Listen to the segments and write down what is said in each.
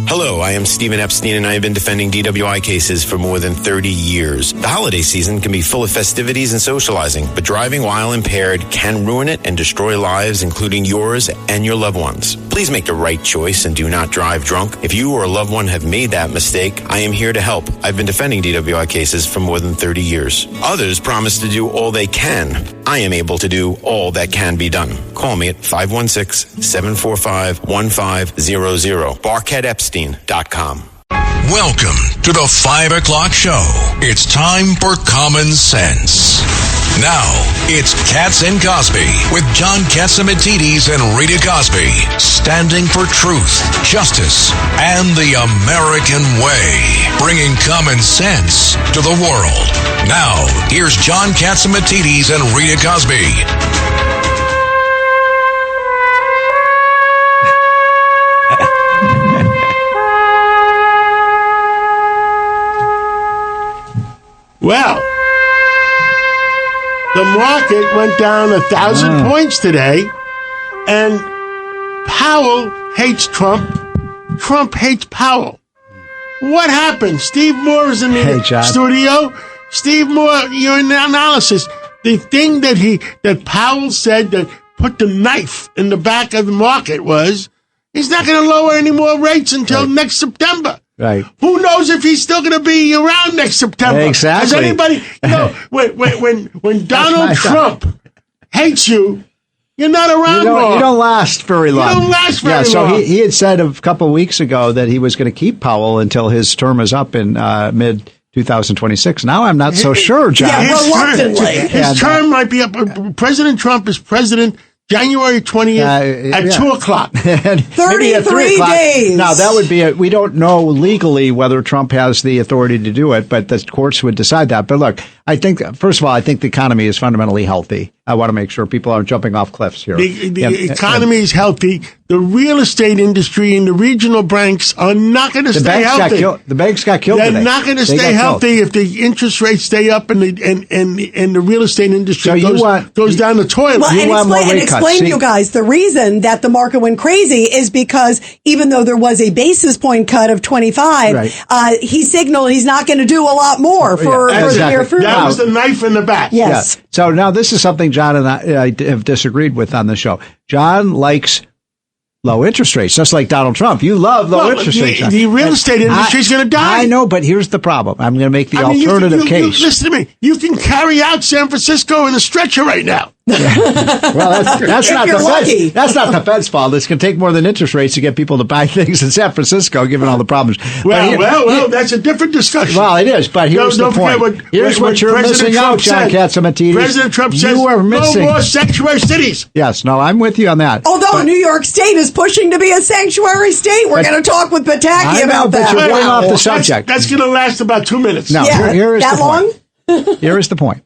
Hello, I am Stephen Epstein, and I have been defending DWI cases for more than 30 years. The holiday season can be full of festivities and socializing, but driving while impaired can ruin it and destroy lives, including yours and your loved ones. Please make the right choice and do not drive drunk. If you or a loved one have made that mistake, I am here to help. I've been defending DWI cases for more than 30 years. Others promise to do all they can. I am able to do all that can be done. Call me at 516-745-1500. BarkheadEpstein.com. Welcome to the 5 o'clock show. It's time for Common Sense. Now, it's Katz and Cosby with John Catsimatidis and Rita Cosby, standing for truth, justice, and the American way, bringing common sense to the world. Now, here's John Catsimatidis and Rita Cosby. Well, the market went down 1,000 points today, and Powell hates Trump. Trump hates Powell. What happened? Steve Moore is in the studio. Steve Moore, your analysis. The thing that Powell said that put the knife in the back of the market was he's not going to lower any more rates until next September. Right. Who knows if he's still going to be around next September? Exactly. Has anybody, when Donald Trump hates you, you're not around long. You don't last very long. You don't last very long. So he had said a couple of weeks ago that he was going to keep Powell until his term is up in mid-2026. Now I'm not so sure, John. Yeah, his term might be up. President Trump is president January 20th at 2 o'clock. 33 days. Now, that would be we don't know legally whether Trump has the authority to do it, but the courts would decide that. But look, I think, first of all, I think the economy is fundamentally healthy. I want to make sure people aren't jumping off cliffs here. The economy is healthy. The real estate industry and the regional banks are not going to stay healthy. The banks got killed today. They're not going to stay healthy if the interest rates stay up and the real estate industry goes down the toilet. Well, explain to you guys, the reason that the market went crazy is because even though there was a basis point cut of 25, he signaled he's not going to do a lot more for the near future. That was the knife in the back. Yes. Yeah. So now this is something John and I have disagreed with on the show. John likes low interest rates, just like Donald Trump. You love low interest rates. The real estate industry is going to die. I know, but here's the problem. I'm going to make the alternative case. Listen to me. You can carry out San Francisco in a stretcher right now. Well, that's not the Fed's. That's not the Fed's fault. It's going to take more than interest rates to get people to buy things in San Francisco, given all the problems. Well, that's a different discussion. Well, it is, but here's the point. Here's what you're missing out, John Catsimatidis. President Trump says no more sanctuary cities. Yes, no, I'm with you on that. Although New York State is pushing to be a sanctuary state, we're going to talk with Pataki about that. But you're going off the subject. That's going to last about 2 minutes. No, here is that the long? point. Here is the point.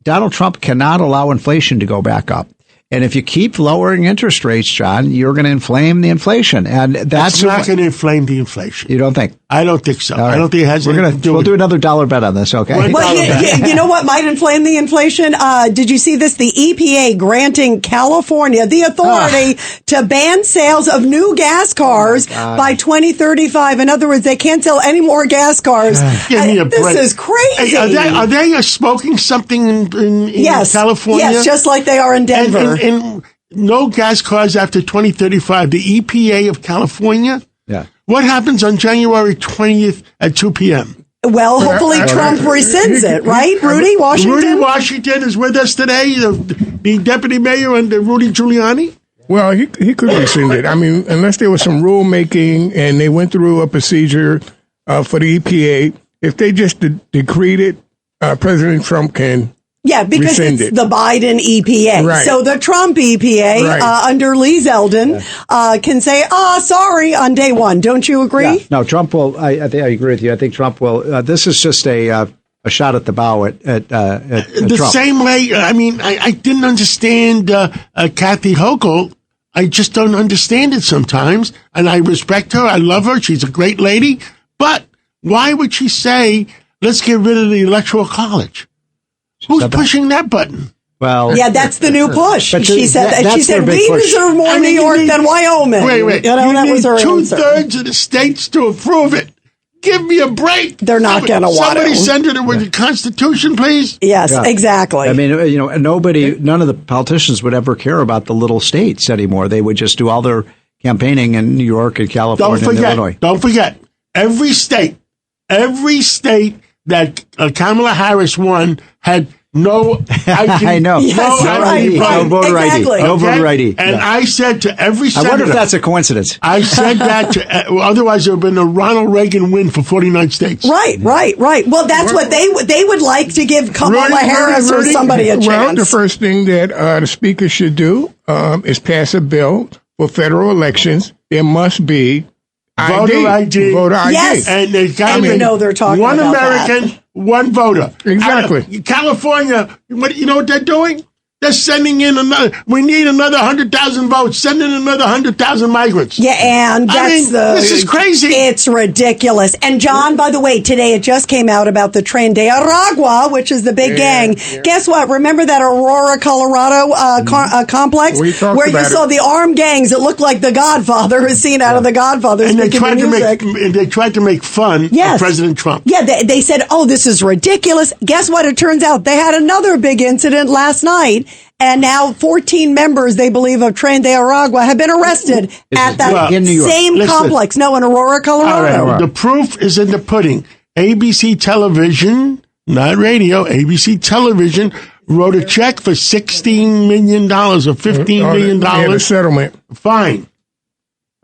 Donald Trump cannot allow inflation to go back up. And if you keep lowering interest rates, John, you're going to inflame the inflation. And that's not going to inflame the inflation. You don't think? I don't think so. Right. I don't think it has anything to do We'll do another dollar bet on this, okay? Well, you know what might inflame the inflation? Did you see this? The EPA granting California the authority to ban sales of new gas cars by 2035. In other words, they can't sell any more gas cars. Give me a break. This is crazy. Hey, are they smoking something in California? Yes, just like they are in Denver. And no gas cars after 2035. The EPA of California? Yeah. What happens on January 20th at 2 p.m.? Well, hopefully Trump rescinds it, right? Rudy Washington is with us today, the deputy mayor under Rudy Giuliani. Well, he could rescind it. I mean, unless there was some rulemaking and they went through a procedure for the EPA, if they just decreed it, President Trump can. Yeah, because it's the Biden EPA. Right. So the Trump EPA under Lee Zeldin can say, sorry, on day one. Don't you agree? Yeah. No, Trump will. I agree with you. I think Trump will. This is just a shot at the bow at the Trump. Same way. I mean, I didn't understand Kathy Hochul. I just don't understand it sometimes. And I respect her. I love her. She's a great lady. But why would she say, let's get rid of the Electoral College? Who's pushing that button? Well, yeah, that's the new push. But She said we push. deserve more New York than Wyoming. Wait. You know, You that need was her answer. 2/3 of the states to approve it. Give me a break. They're not going to want Somebody to. send it with the Constitution, please. Yes, Yeah. exactly. I mean, none of the politicians would ever care about the little states anymore. They would just do all their campaigning in New York and California and Illinois. Don't forget, every state that Kamala Harris won had no ID. I know. Yes, no right. voter Exactly. ID. No Okay? voter ID. And Yeah. I said to every I senator, wonder if that's a coincidence. I said that to, otherwise there would have been a Ronald Reagan win for 49 states. Right. Well, that's what they would like to give Kamala Harris or somebody a chance. Well, the first thing that the speaker should do is pass a bill for federal elections. There must be Voter ID. Voter ID. Yes. And they got I know they're talking one about American, one voter. Exactly. California, you know what they're doing? They're sending in we need another 100,000 votes. Send in another 100,000 migrants. Yeah, and this is crazy. It's ridiculous. And John, by the way, today it just came out about the Tren de Aragua, which is the big gang. Yeah. Guess what? Remember that Aurora, Colorado complex where you saw the armed gangs? It looked like The Godfather is seen out of The Godfather. And they tried to make fun of President Trump. Yeah, they said, "Oh, this is ridiculous." Guess what? It turns out they had another big incident last night. And now 14 members, they believe, of Tren de Aragua have been arrested at that same complex. No, in Aurora, Colorado. All right. The proof is in the pudding. ABC Television, not radio, ABC Television wrote a check for $16 million or $15 million. Yeah, the settlement. Fine.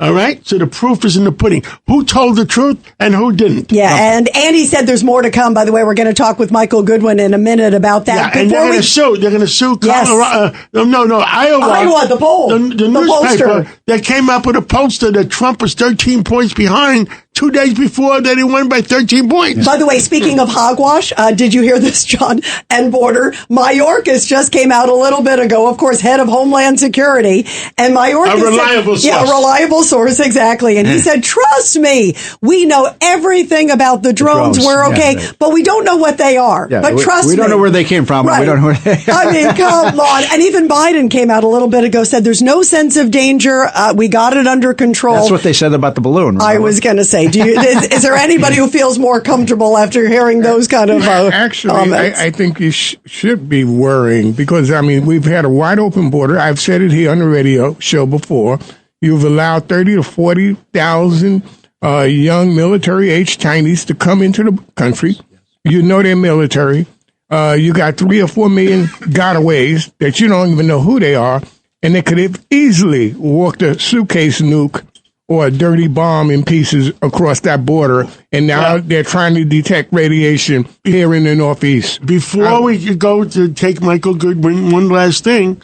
All right? So the proof is in the pudding. Who told the truth and who didn't? Yeah, and Andy said there's more to come. By the way, we're going to talk with Michael Goodwin in a minute about that. Yeah, and they're going to sue. They're going to sue Colorado. Iowa, the poll. The newspaper pollster. that came up with a poster that Trump was 13 points behind 2 days before that he won by 13 points. By the way, speaking of hogwash, did you hear this, John? And Border, Mayorkas just came out a little bit ago, of course, head of Homeland Security. And Mayorkas a reliable source. Yeah, a reliable source, exactly. And he said, trust me, we know everything about the drones. We're okay, but we don't know what they are. Yeah, but trust me. We don't know where they came from. Right. We don't know where they I mean, come on. And even Biden came out a little bit ago, said there's no sense of danger. We got it under control. That's what they said about the balloon. Remember? I was going to say, is there anybody who feels more comfortable after hearing those kind of Actually, I think you should be worrying because, I mean, we've had a wide open border. I've said it here on the radio show before. You've allowed 30 to 40,000 young military-age Chinese to come into the country. You know they're military. You got 3 or 4 million gotaways that you don't even know who they are, and they could have easily walked a suitcase nuke or a dirty bomb in pieces across that border, and now they're trying to detect radiation here in the Northeast. Before we go to take Michael Goodwin, one last thing.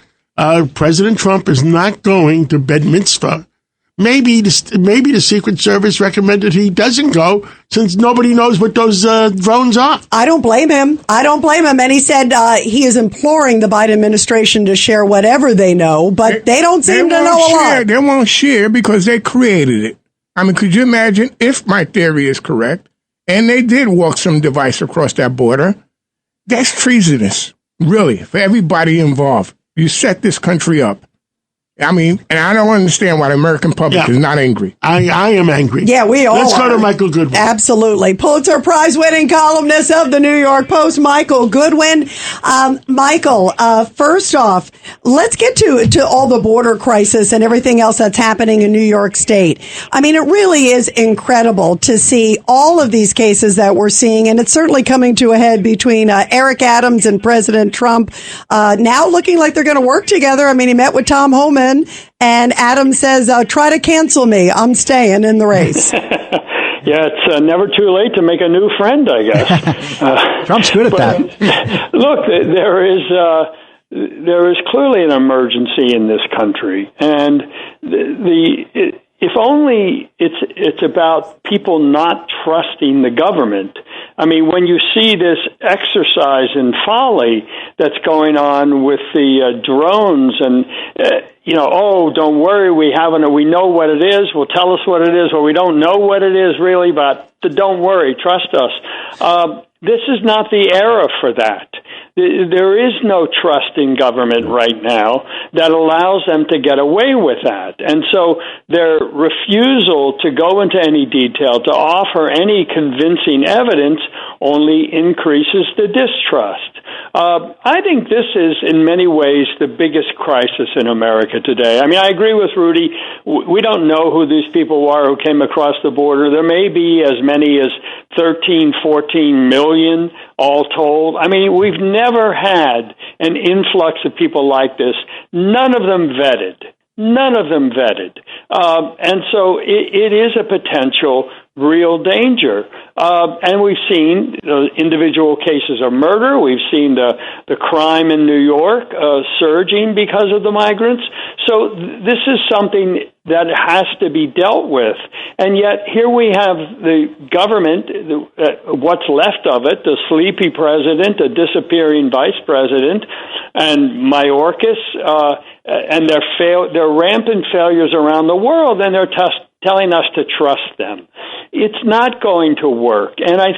President Trump is not going to Bed Mitzvah. Maybe the Secret Service recommended he doesn't go since nobody knows what those drones are. I don't blame him. And he said he is imploring the Biden administration to share whatever they know, but they don't seem to know a lot. They won't share because they created it. I mean, could you imagine if my theory is correct and they did walk some device across that border? That's treasonous, really, for everybody involved. You set this country up. I mean, and I don't understand why the American public is not angry. I am angry. Yeah, we all Let's are. go to Michael Goodwin. Absolutely. Pulitzer Prize-winning columnist of the New York Post, Michael Goodwin. Michael, first off, let's get to all the border crisis and everything else that's happening in New York State. I mean, it really is incredible to see all of these cases that we're seeing, and it's certainly coming to a head between Eric Adams and President Trump. Now looking like they're going to work together. I mean, he met with Tom Homan. And Adam says, try to cancel me. I'm staying in the race. Yeah, it's never too late to make a new friend, I guess. Trump's good at that. Look, there is clearly an emergency in this country. And if only it's about people not trusting the government. I mean, when you see this exercise in folly that's going on with the drones and, don't worry, we know what it is. Well, tell us what it is. Well, we don't know what it is really, but don't worry, trust us. This is not the era for that. There is no trust in government right now that allows them to get away with that. And so their refusal to go into any detail, to offer any convincing evidence, only increases the distrust. I think this is, in many ways, the biggest crisis in America today. I mean, I agree with Rudy. We don't know who these people are who came across the border. There may be as many as 13, 14 million all told. I mean, we've never had an influx of people like this. None of them vetted. And so it is a potential real danger. And we've seen individual cases of murder. We've seen the crime in New York surging because of the migrants. So this is something that has to be dealt with. And yet here we have the government, what's left of it, the sleepy president, a disappearing vice president, and Mayorkas, and their rampant failures around the world, and they're telling us to trust them. It's not going to work. And I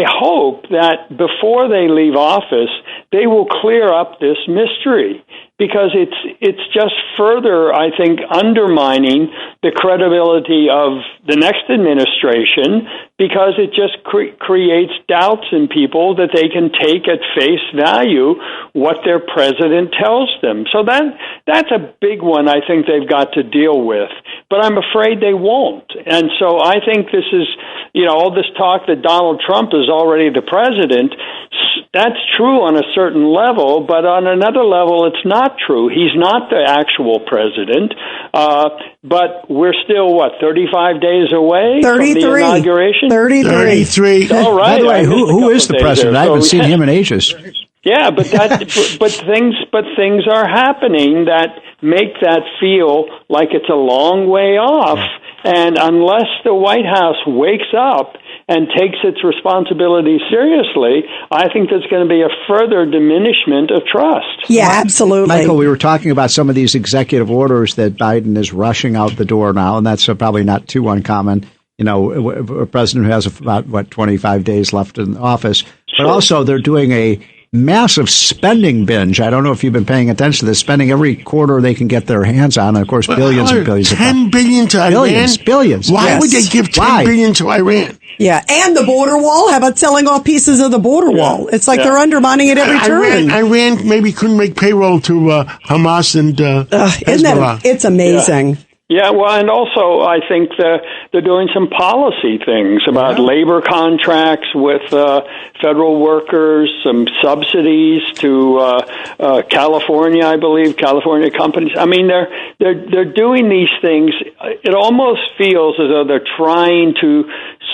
hope that before they leave office, they will clear up this mystery, because it's just further, I think, undermining the credibility of the next administration, because it just creates doubts in people that they can take at face value what their president tells them. So that's a big one I think they've got to deal with. But I'm afraid they won't. And so I think this is, all this talk that Donald Trump is already the president, that's true on a certain level, but on another level, it's not true. He's not the actual president, but we're still, 35 days away 33. From the inauguration? 33. All right. By the way, who is the president? I haven't seen him in ages. Yeah, but things are happening that make that feel like it's a long way off. And unless the White House wakes up and takes its responsibility seriously, I think there's going to be a further diminishment of trust. Yeah, absolutely. Michael, we were talking about some of these executive orders that Biden is rushing out the door now, and that's probably not too uncommon. A president who has about 25 days left in office. But also they're doing a massive spending binge. I don't know if you've been paying attention to this, spending every quarter they can get their hands on, and of course billions and billions. $10 billion to Iran? Billions. Why would they give $10 billion to Iran? Yeah, and the border wall. How about selling off pieces of the border wall? It's like they're undermining it every turn. Iran maybe couldn't make payroll to Hamas and Hezbollah. It's amazing. Yeah, well, and also I think they're doing some policy things about labor contracts with federal workers, some subsidies to California, I believe, California companies. I mean, they're doing these things. It almost feels as though they're trying to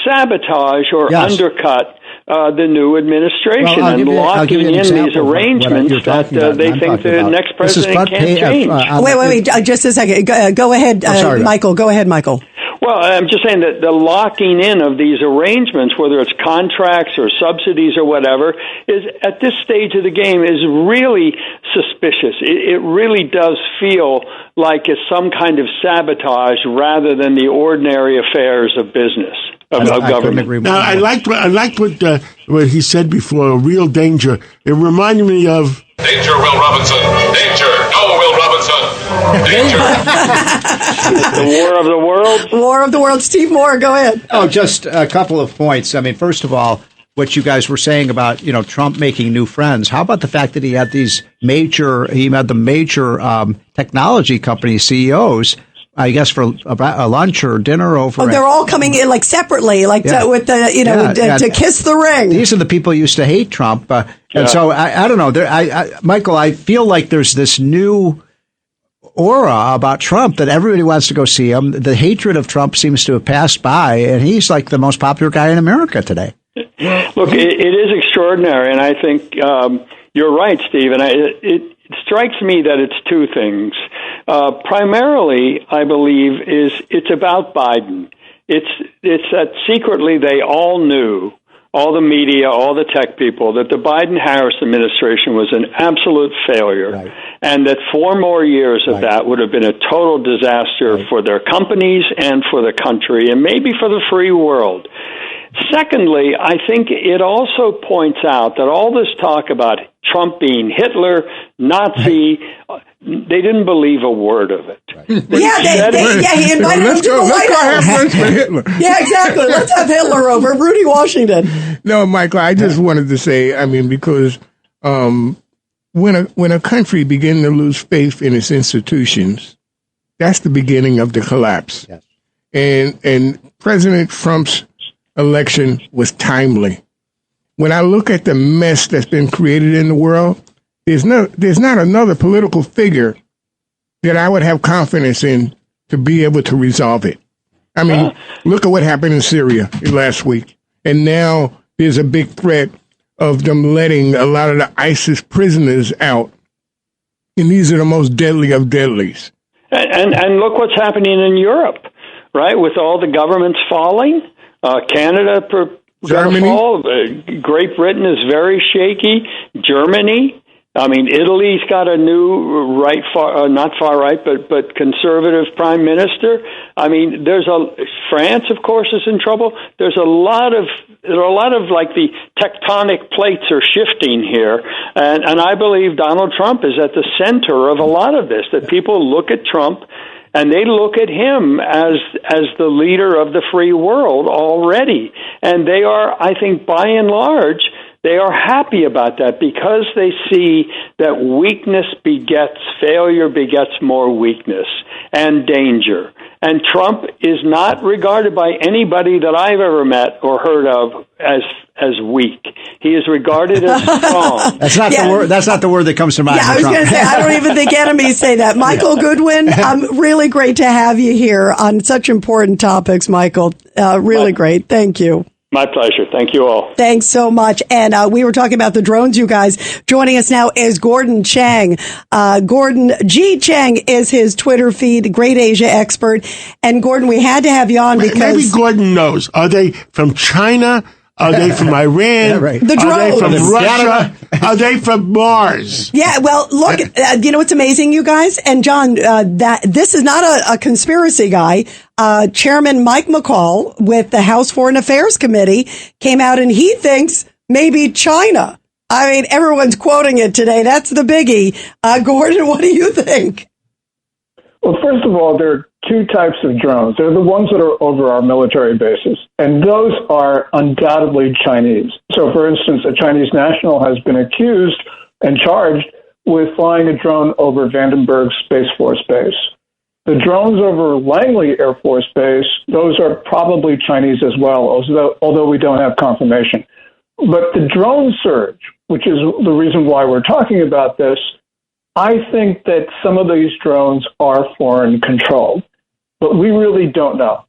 sabotage or undercut the new administration and locking in these arrangements that they think the next president can't change. Wait, just a second. Go ahead, Michael. Go ahead, Michael. Well, I'm just saying that the locking in of these arrangements, whether it's contracts or subsidies or whatever, is at this stage of the game is really suspicious. It really does feel like it's some kind of sabotage rather than the ordinary affairs of business. Of government. Now, I liked what he said before. A real danger. It reminded me of danger, Will Robinson. Danger, no, Will Robinson. Danger. The War of the World. War of the World. Steve Moore, go ahead. Oh, just a couple of points. I mean, first of all, what you guys were saying about Trump making new friends. How about the fact that he had the major technology company CEOs? I guess for a lunch or dinner over. Oh, they're all coming in like separately, like with the to kiss the ring. These are the people who used to hate Trump, and so I don't know. Michael, I feel like there's this new aura about Trump that everybody wants to go see him. The hatred of Trump seems to have passed by, and he's like the most popular guy in America today. Look, it is extraordinary, and I think you're right, Steve. And it strikes me that it's two things. Primarily, I believe, it's about Biden. It's that secretly they all knew, all the media, all the tech people, that the Biden-Harris administration was an absolute failure, and that 4 more years of that would have been a total disaster for their companies and for the country, and maybe for the free world. Secondly, I think it also points out that all this talk about Trump being Hitler, Nazi, they didn't believe a word of it. Right. He invited him to the White House. Yeah, exactly. Let's have Hitler over. Rudy Washington. No, Michael, I just wanted to say, because when a country begins to lose faith in its institutions, that's the beginning of the collapse. Yes. And President Trump's election was timely. When I look at the mess that's been created in the world, there's not another political figure that I would have confidence in to be able to resolve it. Look at what happened in Syria last week. And now there's a big threat of them letting a lot of the ISIS prisoners out. And these are the most deadly of deadlies. And look what's happening in Europe, right? With all the governments falling. Canada, Germany. Fall. Great Britain is very shaky. Germany. Italy's got a new not far right, but conservative prime minister. France, of course, is in trouble. There are a lot of like the tectonic plates are shifting here, and I believe Donald Trump is at the center of a lot of this. That people look at Trump and they look at him as the leader of the free world already, and they are, I think, by and large, they are happy about that because they see that weakness begets failure, begets more weakness and danger. And Trump is not regarded by anybody that I've ever met or heard of as weak. He is regarded as strong. That's not the word. That's not the word that comes to mind. Yeah, I was going to say, I don't even think enemies say that. Michael Goodwin, really great to have you here on such important topics, Michael. Really great. Thank you. My pleasure. Thank you all. Thanks so much. And we were talking about the drones, you guys. Joining us now is Gordon Chang. Gordon G. Chang is his Twitter feed, great Asia expert. And Gordon, we had to have you on because... Maybe Gordon knows. Are they from China? Are they from Iran? Yeah, right. The drones. Are they from Russia? Are they from Mars? Yeah, well, look, you know what's amazing, you guys? And John, that this is not a conspiracy guy. Chairman Mike McCall with the House Foreign Affairs Committee came out and he thinks maybe China. Everyone's quoting it today. That's the biggie. Gordon, what do you think? Well, first of all, there are two types of drones. They're the ones that are over our military bases, and those are undoubtedly Chinese. So, for instance, a Chinese national has been accused and charged with flying a drone over Vandenberg Space Force Base. The drones over Langley Air Force Base, those are probably Chinese as well, although we don't have confirmation. But the drone surge, which is the reason why we're talking about this, I think that some of these drones are foreign controlled, but we really don't know.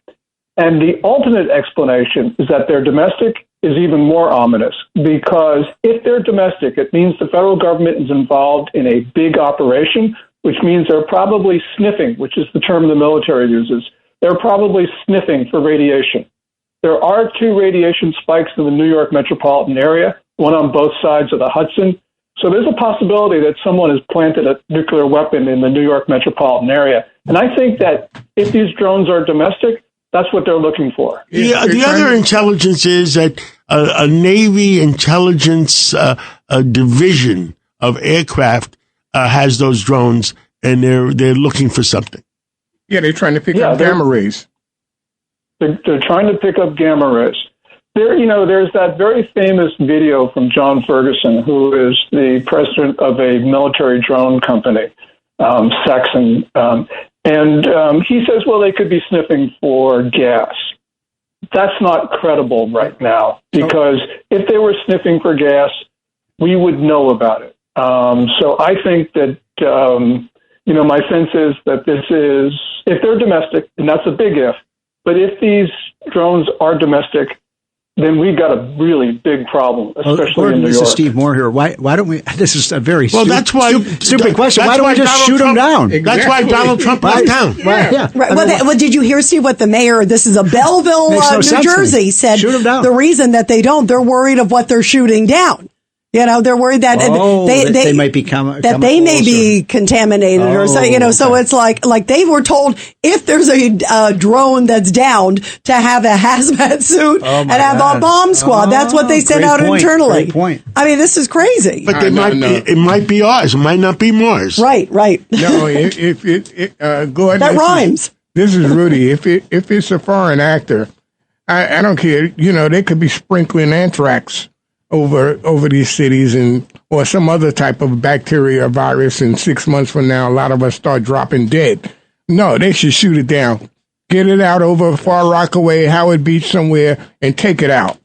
And the alternate explanation is that they're domestic is even more ominous, because if they're domestic, it means the federal government is involved in a big operation, which means they're probably sniffing, which is the term the military uses. They're probably sniffing for radiation. There are 2 radiation spikes in the New York metropolitan area, one on both sides of the Hudson. So there's a possibility that someone has planted a nuclear weapon in the New York metropolitan area. And I think that if these drones are domestic, that's what they're looking for. The other intelligence is that a Navy intelligence division of aircraft has those drones, and they're looking for something. Yeah, they're trying to pick up gamma rays. They're trying to pick up gamma rays. There's that very famous video from John Ferguson, who is the president of a military drone company, Saxon, and he says, well, they could be sniffing for gas. That's not credible right now, because if they were sniffing for gas, we would know about it. So I think that, my sense is that this is, if they're domestic, and that's a big if, but if these drones are domestic, then we've got a really big problem, especially in New York. This is Steve Moore here. Why don't we? This is a very that's why, stupid question. Why don't we just shoot him down? Exactly. That's why Donald Trump left town. Yeah. Right. Well, did you hear, Steve, what the mayor, this is a Belleville, New Jersey, said the reason that they don't, they're worried of what they're shooting down. You know, they're worried that they might be that they may be contaminated or so. You know, so it's like they were told if there's a drone that's downed to have a hazmat suit and have a bomb squad. That's what they sent out internally. Great point. I mean, this is crazy. But it might be ours. It might not be Mars. Right. No, if go ahead. That rhymes. This is Rudy. If it's a foreign actor, I don't care. You know, they could be sprinkling anthrax over these cities or some other type of bacteria or virus, and 6 months from now, a lot of us start dropping dead. No, they should shoot it down. Get it out over Far Rockaway, Howard Beach somewhere, and take it out.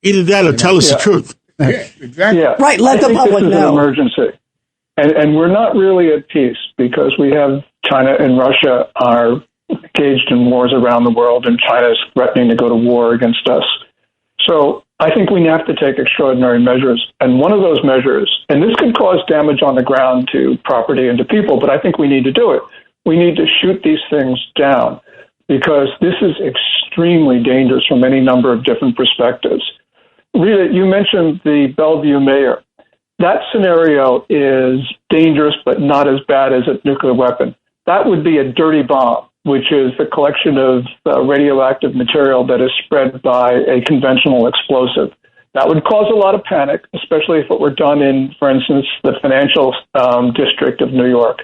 Either that or tell us the truth. Yeah, exactly. Yeah. Right, let the public this is know. An emergency. And we're not really at peace because we have China and Russia are engaged in wars around the world, and China is threatening to go to war against us. So I think we have to take extraordinary measures. And one of those measures, and this could cause damage on the ground to property and to people, but I think we need to do it. We need to shoot these things down because this is extremely dangerous from any number of different perspectives. Rita, you mentioned the Bellevue mayor. That scenario is dangerous, but not as bad as a nuclear weapon. That would be a dirty bomb, which is the collection of radioactive material that is spread by a conventional explosive. That would cause a lot of panic, especially if it were done in, for instance, the financial district of New York.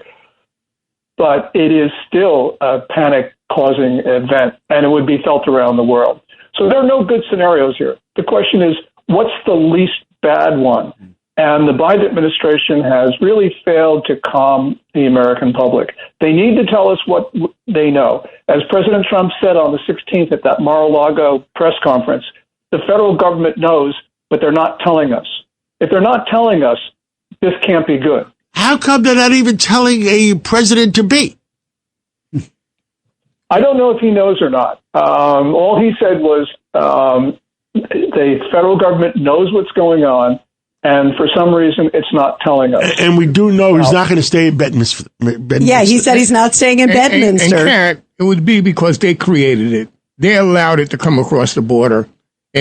But it is still a panic-causing event, and it would be felt around the world. So there are no good scenarios here. The question is, what's the least bad one? And the Biden administration has really failed to calm the American public. They need to tell us what they know. As President Trump said on the 16th at that Mar-a-Lago press conference, the federal government knows, but they're not telling us. If they're not telling us, this can't be good. How come they're not even telling a president to be? I don't know if he knows or not. All he said was the federal government knows what's going on, and for some reason, it's not telling us. And we do know he's not going to stay in Bedminster. Yeah, he said he's not staying in Bedminster. And it would be because they created it. They allowed it to come across the border.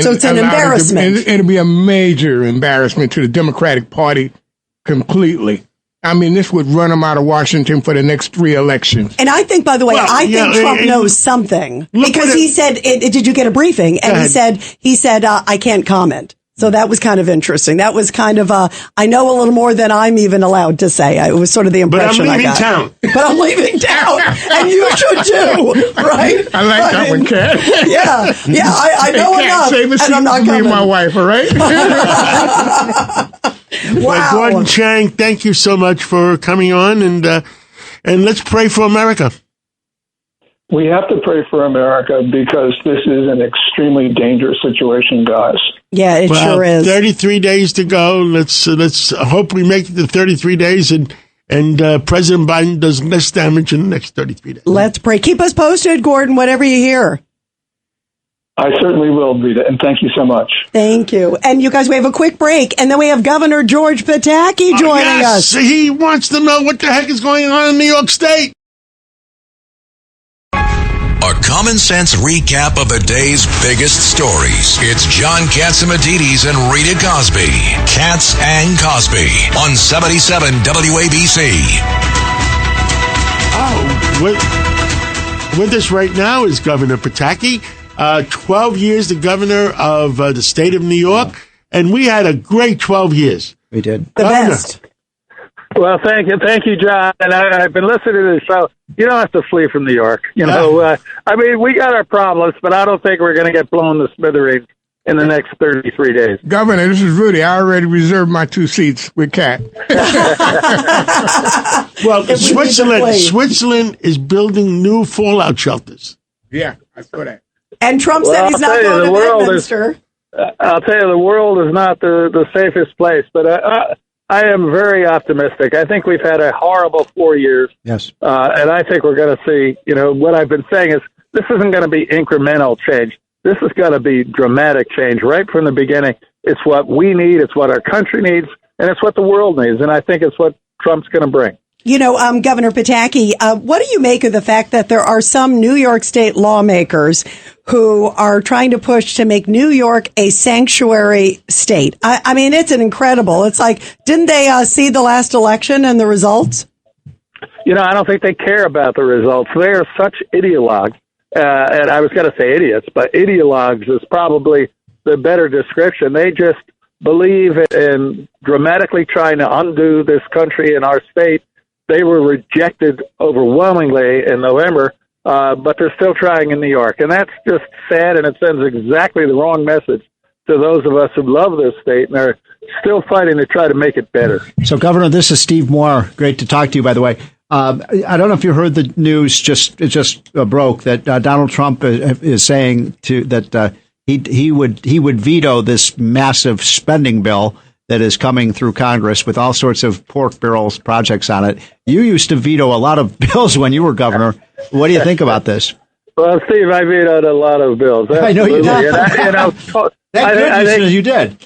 So it's an embarrassment. It'll be a major embarrassment to the Democratic Party completely. I mean, this would run them out of Washington for the next 3 elections. And I think, by the way, I think Trump knows something because he said, "Did you get a briefing?" And he said, "I can't comment." So that was kind of interesting. That was kind of I know a little more than I'm even allowed to say. It was sort of the impression I got. But I'm leaving town, and you should too, right? I like that one, Kat. Yeah, I know enough, save a seat and I'm not for me coming. and my wife, all right? Wow. Gordon Chang, thank you so much for coming on, and let's pray for America. We have to pray for America because this is an extremely dangerous situation, guys. Yeah, it sure is. 33 days to go. Let's hope we make it to 33 days, and President Biden does less damage in the next 33 days. Let's pray. Keep us posted, Gordon, whatever you hear. I certainly will, Rita, and thank you so much. Thank you. And you guys, we have a quick break, and then we have Governor George Pataki joining us. He wants to know what the heck is going on in New York State. A common sense recap of the day's biggest stories. It's John Catsimatidis and Rita Cosby. Katz and Cosby on 77 WABC. With us right now is Governor Pataki. 12 years the governor of the state of New York, and we had a great 12 years. We did. The best. Well, thank you, John. And I've been listening to the show. You don't have to flee from New York. You know, I mean, we got our problems, but I don't think we're going to get blown to smithereens in the next 33 days. Governor, this is Rudy. I already reserved my 2 seats with Kat. Well, Switzerland is building new fallout shelters. Yeah, I saw that. And Trump said he's not going to Bedminster. I'll tell you, the world is not the safest place, but I am very optimistic. I think we've had a horrible 4 years. Yes. And I think we're going to see, you know, what I've been saying is this isn't going to be incremental change. This is going to be dramatic change right from the beginning. It's what we need. It's what our country needs. And it's what the world needs. And I think it's what Trump's going to bring. You know, Governor Pataki, what do you make of the fact that there are some New York State lawmakers who are trying to push to make New York a sanctuary state. I mean, it's an incredible. It's like, didn't they see the last election and the results? I don't think they care about the results. They are such ideologues. And I was going to say idiots, but ideologues is probably the better description. They just believe in dramatically trying to undo this country and our state. They were rejected overwhelmingly in November, but they're still trying in New York. And that's just sad, and it sends exactly the wrong message to those of us who love this state and are still fighting to try to make it better. So, Governor, this is Steve Moore. Great to talk to you, by the way. I don't know if you heard the news. It just broke that Donald Trump is saying that he would veto this massive spending bill that is coming through Congress with all sorts of pork barrels projects on it. You used to veto a lot of bills when you were governor. What do you think about this? Well, Steve, I vetoed a lot of bills. Absolutely. I know you did. I think you did.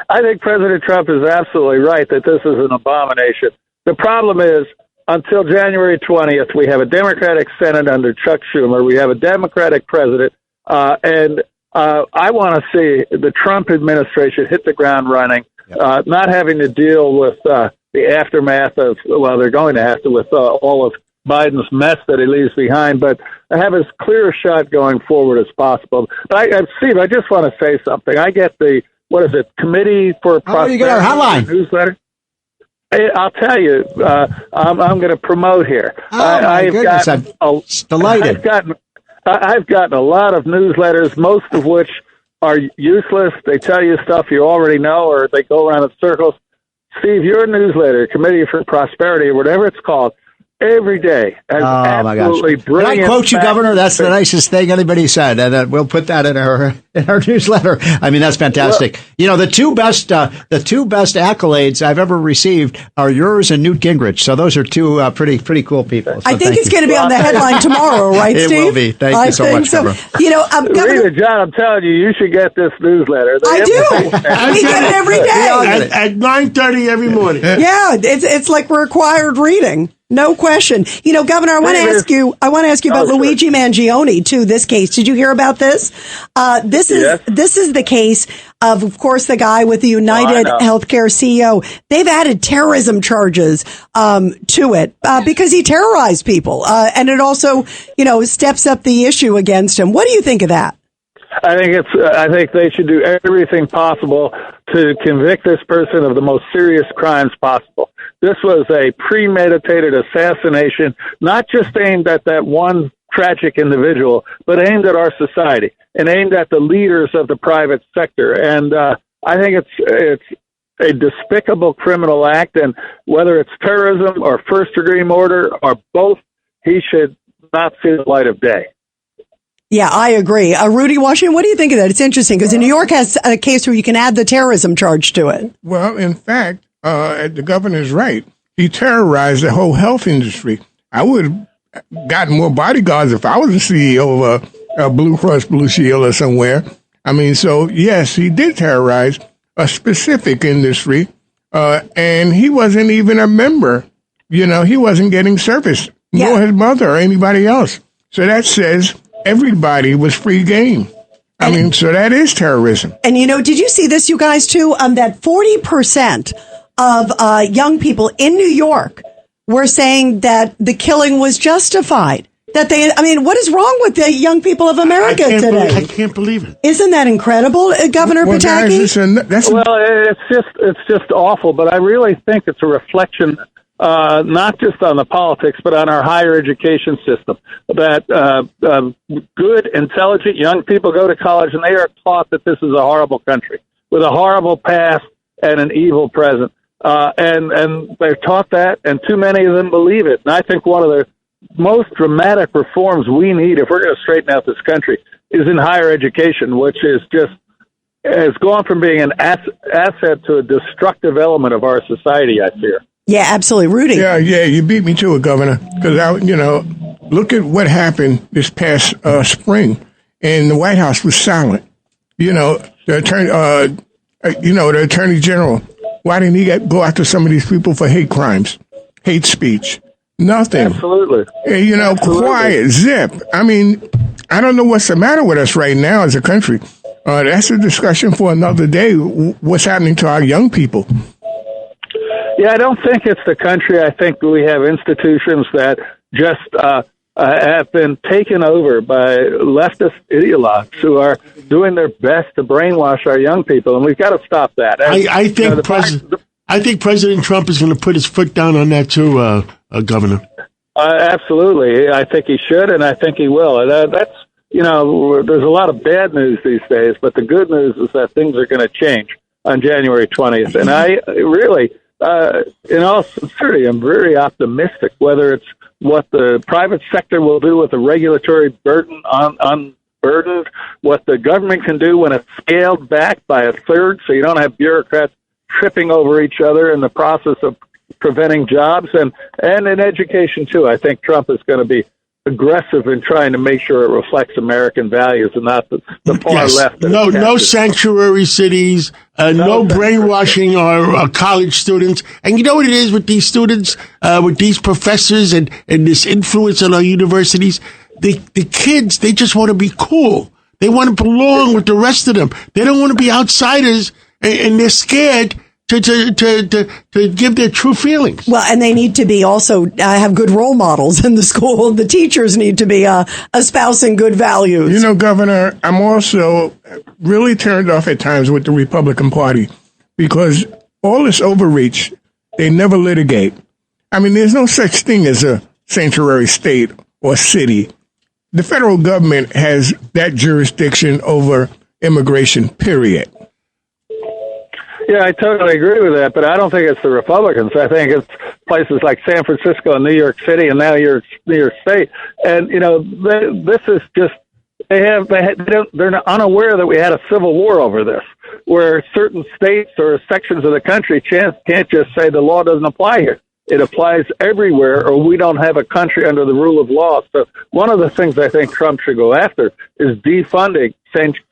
I think President Trump is absolutely right that this is an abomination. The problem is, until January 20th, we have a Democratic Senate under Chuck Schumer. We have a Democratic president. And I want to see the Trump administration hit the ground running, not having to deal with the aftermath of, well, they're going to have to with all of Biden's mess that he leaves behind, but have as clear a shot going forward as possible. But Steve, I just want to say something. I get the, Committee for Prosperity you get our hotline newsletter. I'll tell you, I'm going to promote here. I'm delighted. I've gotten a lot of newsletters, most of which are useless. They tell you stuff you already know, or they go around in circles. Steve, your newsletter, Committee for Prosperity, or whatever it's called, every day has absolutely brilliant. Can I quote you, Governor? That's the nicest thing anybody said, and we'll put that in our newsletter. I mean, that's fantastic. Well, the two best accolades I've ever received are yours and Newt Gingrich. So those are two pretty cool people. So I think it's going to be on the headline tomorrow, right, Steve? It will be. Thank you so much, Governor. Governor John, I'm telling you should get this newsletter. I do. We get it every day at 9:30 every morning. Yeah, it's like required reading. No question. Governor, I want to ask you about Luigi Mangione too. This case, did you hear about this? This is the case of course, the guy with the United Healthcare CEO. They've added terrorism charges to it because he terrorized people, and it also, steps up the issue against him. What do you think of that? I think they should do everything possible to convict this person of the most serious crimes possible. This was a premeditated assassination, not just aimed at that one tragic individual, but aimed at our society and aimed at the leaders of the private sector. And I think it's a despicable criminal act, and whether it's terrorism or first-degree murder or both, he should not see the light of day. Yeah, I agree. Rudy Washington, what do you think of that? It's interesting because New York has a case where you can add the terrorism charge to it. Well, in fact, the governor's right. He terrorized the whole health industry. I would have gotten more bodyguards if I was the CEO of a Blue Cross Blue Shield or somewhere. I mean, so yes, he did terrorize a specific industry, and he wasn't even a member. He wasn't getting service, nor his mother or anybody else. So that says everybody was free game. So that is terrorism. And, did you see this, you guys, too? That 40% of young people in New York were saying that the killing was justified. What is wrong with the young people of America today? I can't believe it. Isn't that incredible, Governor Pataki? It's just awful, but I really think it's a reflection not just on the politics, but on our higher education system, that good, intelligent young people go to college and they are taught that this is a horrible country with a horrible past and an evil present. And they're taught that, and too many of them believe it. And I think one of the most dramatic reforms we need, if we're going to straighten out this country, is in higher education, which has gone from being an asset to a destructive element of our society, I fear. Yeah, absolutely. Rudy. Yeah, you beat me to it, Governor, because look at what happened this past spring, and the White House was silent. The Attorney General, why didn't he go after some of these people for hate crimes, hate speech? Nothing. Absolutely. Quiet, zip. I don't know what's the matter with us right now as a country. That's a discussion for another day. What's happening to our young people? Yeah, I don't think it's the country. I think we have institutions that just have been taken over by leftist ideologues who are doing their best to brainwash our young people, and we've got to stop that. And, I think President Trump is going to put his foot down on that too, Governor. Absolutely. I think he should, and I think he will. That's, there's a lot of bad news these days, but the good news is that things are going to change on January 20th. And I really, in all sincerity, I'm very optimistic, whether it's what the private sector will do with the regulatory burden unburdened, what the government can do when it's scaled back by a third so you don't have bureaucrats tripping over each other in the process of preventing jobs, and in education, too. I think Trump is going to be aggressive in trying to make sure it reflects American values and not the far left. No sanctuary cities, no brainwashing our college students. And you know what it is with these students, with these professors and this influence on our universities? The kids, they just want to be cool. They want to belong with the rest of them. They don't want to be outsiders, and they're scared to give their true feelings. Well, and they need to be also have good role models in the school. The teachers need to be espousing good values. Governor, I'm also really turned off at times with the Republican Party because all this overreach, they never litigate. I mean, there's no such thing as a sanctuary state or city. The federal government has that jurisdiction over immigration, period. Yeah, I totally agree with that, but I don't think it's the Republicans. I think it's places like San Francisco and New York City and now New York State. And, this is just, they're unaware that we had a civil war over this, where certain states or sections of the country can't just say the law doesn't apply here. It applies everywhere, or we don't have a country under the rule of law. So one of the things I think Trump should go after is defunding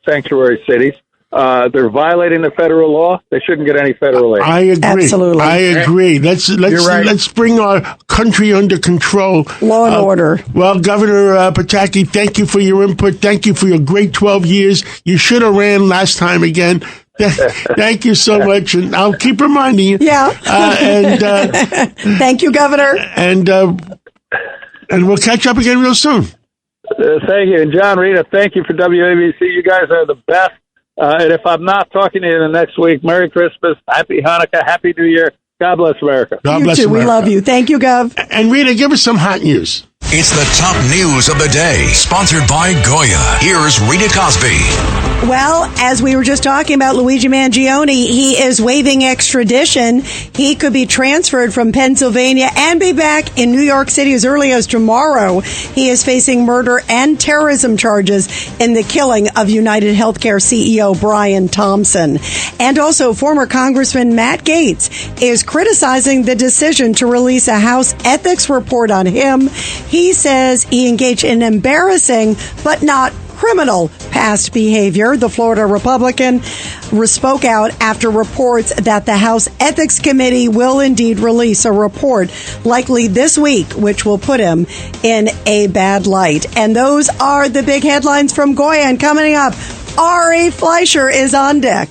sanctuary cities. They're violating the federal law. They shouldn't get any federal aid. I agree. Absolutely. I agree. Let's bring our country under control. Law and order. Well, Governor Pataki, thank you for your input. Thank you for your great 12 years. You should have ran last time again. Thank you so much, and I'll keep reminding you. Yeah. Thank you, Governor. And we'll catch up again real soon. Thank you, and John, Rita, thank you for WABC. You guys are the best. And if I'm not talking to you in the next week, Merry Christmas, Happy Hanukkah, Happy New Year. God bless America. God bless too. America. We love you. Thank you, Gov. And Rita, give us some hot news. It's the top news of the day, sponsored by Goya. Here's Rita Cosby. Well, as we were just talking about Luigi Mangione, he is waiving extradition. He could be transferred from Pennsylvania and be back in New York City as early as tomorrow. He is facing murder and terrorism charges in the killing of United Healthcare CEO Brian Thompson. And also, former Congressman Matt Gaetz is criticizing the decision to release a House ethics report on him. He says he engaged in embarrassing but not criminal past behavior. The Florida Republican spoke out after reports that the House Ethics Committee will indeed release a report likely this week, which will put him in a bad light. And those are the big headlines from Goya. And coming up, Ari Fleischer is on deck.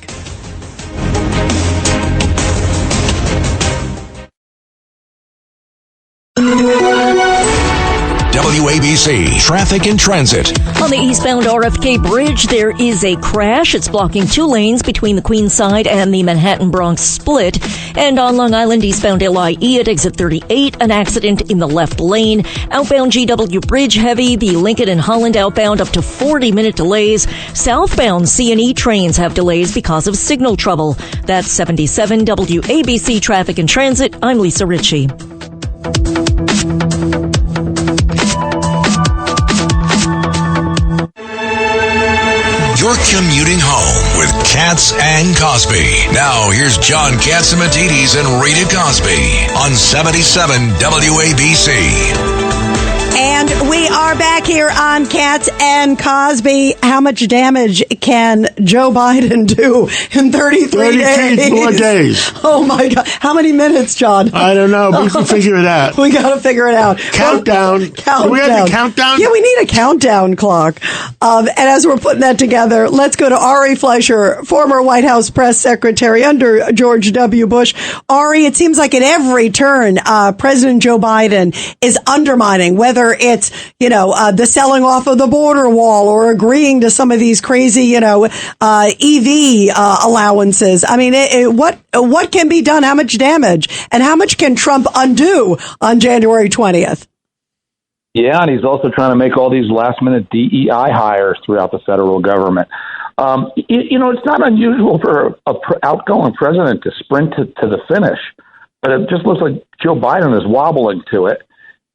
WABC Traffic and Transit. On the eastbound RFK Bridge, there is a crash. It's blocking 2 lanes between the Queenside and the Manhattan-Bronx split. And on Long Island eastbound LIE at exit 38, an accident in the left lane. Outbound GW Bridge heavy. The Lincoln and Holland outbound up to 40-minute delays. Southbound C&E trains have delays because of signal trouble. That's 77 WABC Traffic and Transit. I'm Lisa Ritchie. You're commuting home with Katz and Cosby. Now, here's John Catsimatidis and Rita Cosby on 77 WABC. And we are back here on Katz and Cosby. How much damage can Joe Biden do in 33 more days. Oh, my God. How many minutes, John? I don't know. We can figure it out. We got to figure it out. Countdown. Do we have a countdown? Yeah, we need a countdown clock. And as we're putting that together, let's go to Ari Fleischer, former White House press secretary under George W. Bush. Ari, it seems like at every turn, President Joe Biden is undermining, whether it's, the selling off of the border wall or agreeing to some of these crazy, EV allowances. I mean, what can be done? How much damage? And how much can Trump undo on January 20th? Yeah, and he's also trying to make all these last-minute DEI hires throughout the federal government. It's not unusual for an outgoing president to sprint to the finish, but it just looks like Joe Biden is wobbling to it.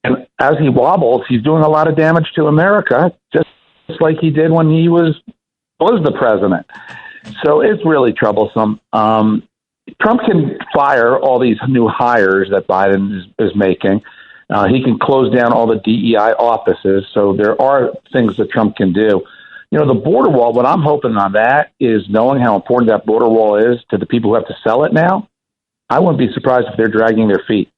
And as he wobbles, he's doing a lot of damage to America, just like he did when he was the president. So it's really troublesome. Trump can fire all these new hires that Biden is making. He can close down all the DEI offices. So there are things that Trump can do. The border wall, what I'm hoping on that is knowing how important that border wall is to the people who have to sell it now. I wouldn't be surprised if they're dragging their feet.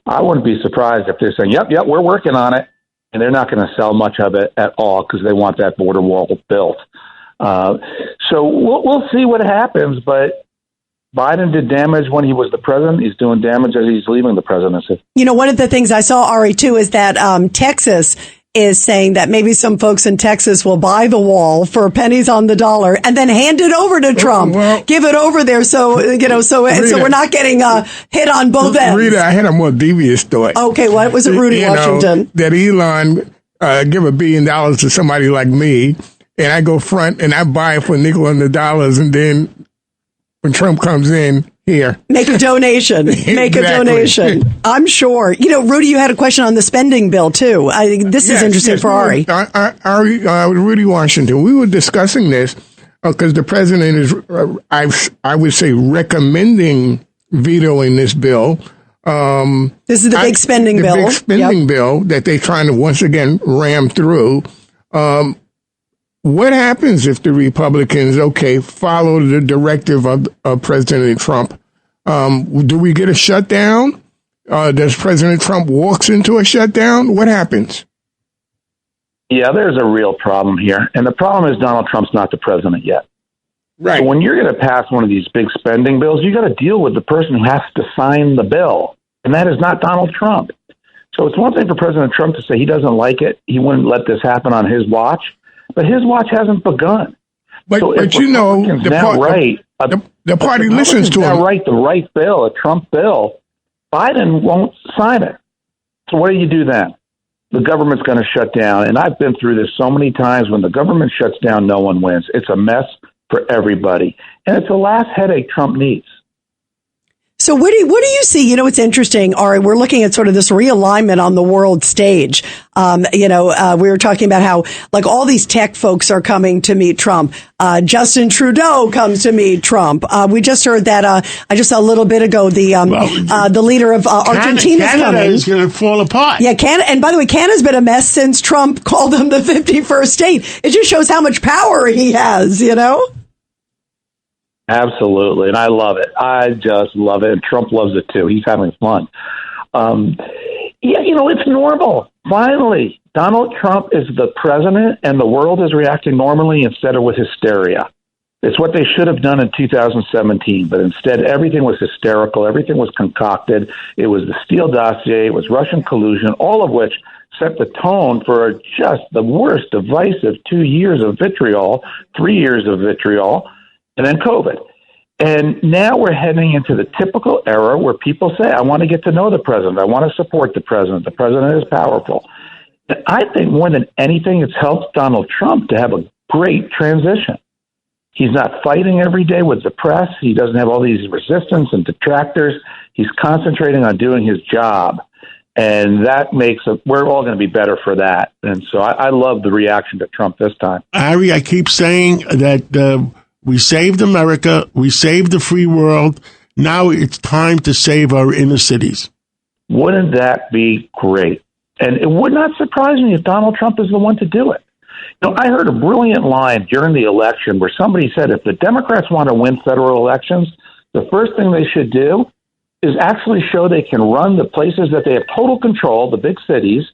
I wouldn't be surprised if they're saying, yep, we're working on it. And they're not going to sell much of it at all because they want that border wall built. So we'll see what happens. But Biden did damage when he was the president. He's doing damage as he's leaving the presidency. One of the things I saw, Ari, too, is that Texas is saying that maybe some folks in Texas will buy the wall for pennies on the dollar and then hand it over to Trump. Give it over there so we're not getting hit on both ends. Rita, I had a more devious thought. Okay, what was it, Rudy Washington? That Elon give $1 billion to somebody like me, and I go front and I buy it for nickel and the dollars, and then when Trump comes in, here. Make a donation. Make a donation. I'm sure. Rudy, you had a question on the spending bill, too. This is interesting for Ari. Ari, Rudy Washington, we were discussing this because the president is, I would say, recommending vetoing this bill. This is the big spending bill. The big spending bill that they're trying to once again ram through. What happens if the Republicans, follow the directive of President Trump? Do we get a shutdown? Does President Trump walks into a shutdown? What happens? Yeah, there's a real problem here. And the problem is Donald Trump's not the president yet. Right. So when you're going to pass one of these big spending bills, you got to deal with the person who has to sign the bill. And that is not Donald Trump. So it's one thing for President Trump to say he doesn't like it. He wouldn't let this happen on his watch. But his watch hasn't begun. But the party listens to him. Write the right bill, a Trump bill. Biden won't sign it. So what do you do then? The government's going to shut down. And I've been through this so many times. When the government shuts down, no one wins. It's a mess for everybody. And it's the last headache Trump needs. So what do you see? It's interesting, Ari, we're looking at sort of this realignment on the world stage. We were talking about how all these tech folks are coming to meet Trump. Justin Trudeau comes to meet Trump. We just heard that, I just saw a little bit ago, the leader of Argentina's Canada coming. is going to fall apart. Yeah, Canada. And by the way, Canada's been a mess since Trump called them the 51st state. It just shows how much power he has, Absolutely. And I love it. I just love it. And Trump loves it, too. He's having fun. It's normal. Finally, Donald Trump is the president and the world is reacting normally instead of with hysteria. It's what they should have done in 2017. But instead, everything was hysterical. Everything was concocted. It was the Steele dossier. It was Russian collusion, all of which set the tone for just the worst divisive 2 years of vitriol, 3 years of vitriol, and then COVID. And now we're heading into the typical era where people say, I want to get to know the president. I want to support the president. The president is powerful. And I think more than anything, it's helped Donald Trump to have a great transition. He's not fighting every day with the press. He doesn't have all these resistance and detractors. He's concentrating on doing his job. And that we're all going to be better for that. And so I love the reaction to Trump this time. Ari, I keep saying that we saved America. We saved the free world. Now it's time to save our inner cities. Wouldn't that be great? And it would not surprise me if Donald Trump is the one to do it. I heard a brilliant line during the election where somebody said if the Democrats want to win federal elections, the first thing they should do is actually show they can run the places that they have total control, the big cities,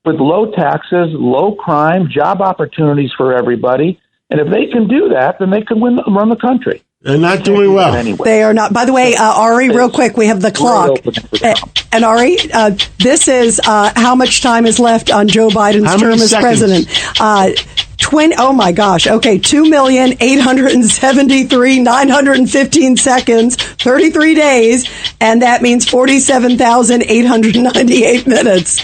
with low taxes, low crime, job opportunities for everybody. And if they can do that, then they can run the country. They're not doing well. Anyway. They are not. By the way, Ari, real quick, we have the clock. And Ari, this is how much time is left on Joe Biden's term as president. Oh my gosh. Okay. 2,873,915 seconds, 33 days. And that means 47,898 minutes.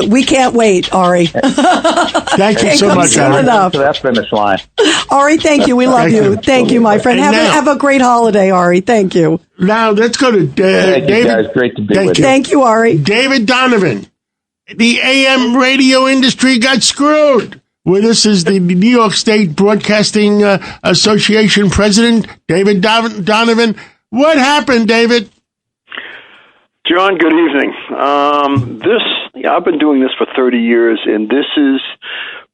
We can't wait, Ari. Thank you so much, Ari. To that finish line. Ari, thank you. We love you. Thank you, my friend. Have a great holiday, Ari. Thank you. Now let's go to Thank David. You guys. Great to be with you. Thank you, Ari. David Donovan. The AM radio industry got screwed. With us is the New York State Broadcasting Association president, David Donovan. What happened, David? John, good evening. I've been doing this for 30 years, and this is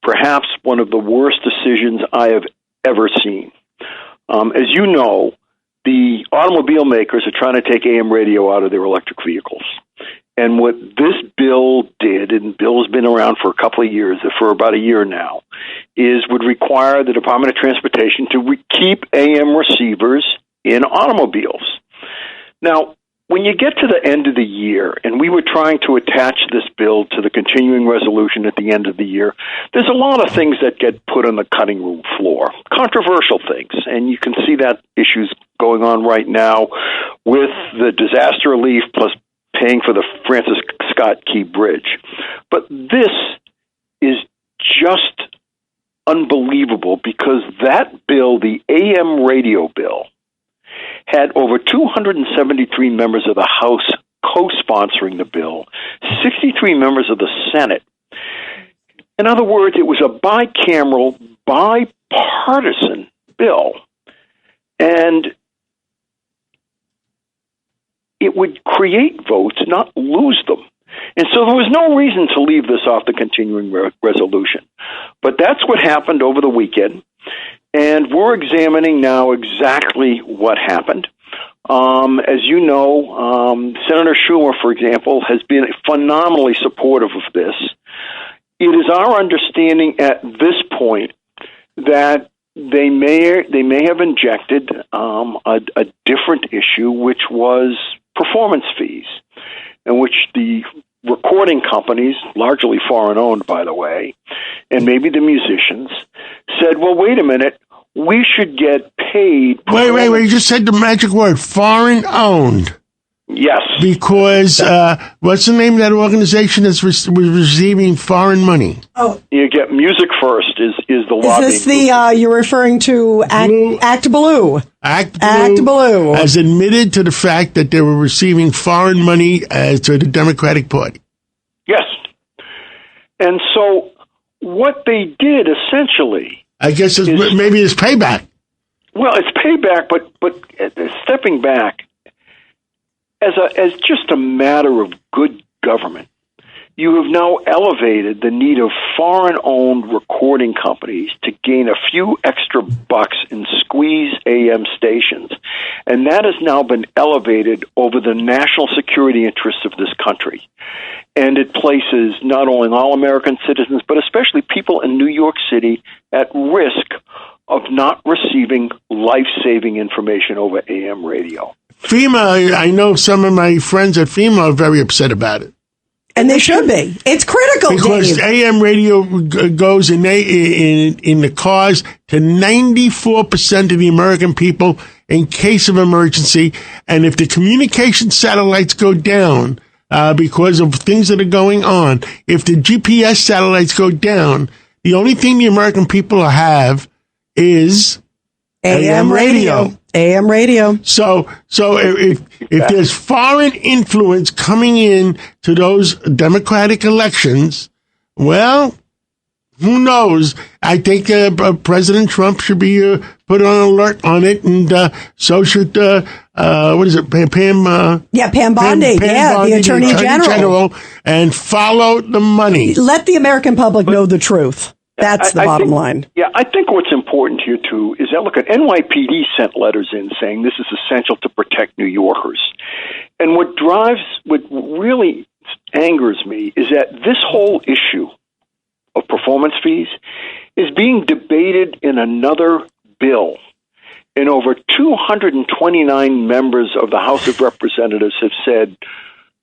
perhaps one of the worst decisions I have ever seen. As you know, the automobile makers are trying to take AM radio out of their electric vehicles. And what this bill did, and Bill's been around for a couple of years, for about a year now, would require the Department of Transportation to keep AM receivers in automobiles. Now, when you get to the end of the year, and we were trying to attach this bill to the continuing resolution at the end of the year, there's a lot of things that get put on the cutting room floor, controversial things, and you can see that issues going on right now with the disaster relief plus paying for the Francis Scott Key Bridge. But this is just unbelievable because that bill, the AM radio bill, had over 273 members of the House co-sponsoring the bill, 63 members of the Senate. In other words, it was a bicameral, bipartisan bill. And it would create votes, not lose them. And so there was no reason to leave this off the continuing resolution. But that's what happened over the weekend. And we're examining now exactly what happened. As you know, Senator Schumer, for example, has been phenomenally supportive of this. It is our understanding at this point that they may have injected a different issue, which was performance fees, in which the recording companies, largely foreign-owned, by the way, and maybe the musicians, said, well, wait a minute, we should get paid. Wait, you just said the magic word, foreign-owned. Yes. Because what's the name of that organization that's receiving foreign money? Oh, you get Music First is the lobbying. Is this you're referring to Act Blue? Act Blue has admitted to the fact that they were receiving foreign money to the Democratic Party. Yes. And so what they did essentially, I guess maybe it's payback. Well, it's payback, but stepping back, as just a matter of good government, you have now elevated the need of foreign-owned recording companies to gain a few extra bucks and squeeze AM stations. And that has now been elevated over the national security interests of this country. And it places not only all American citizens, but especially people in New York City at risk of not receiving life-saving information over AM radio. FEMA, I know some of my friends at FEMA are very upset about it. And they should be. It's critical, because Dave. AM radio goes in the cars to 94% of the American people in case of emergency. And if the communication satellites go down because of things that are going on, if the GPS satellites go down, the only thing the American people have is AM radio. AM radio. So if there's foreign influence coming in to those Democratic elections, well, who knows? I think President Trump should be put on alert on it, and so should what is it, Pam? Pam Bondi, the Attorney General, and follow the money. Let the American public know the truth. That's the bottom line. Yeah, I think what's important here, too, is that, look, at NYPD sent letters in saying this is essential to protect New Yorkers. And what really angers me is that this whole issue of performance fees is being debated in another bill. And over 229 members of the House of Representatives have said,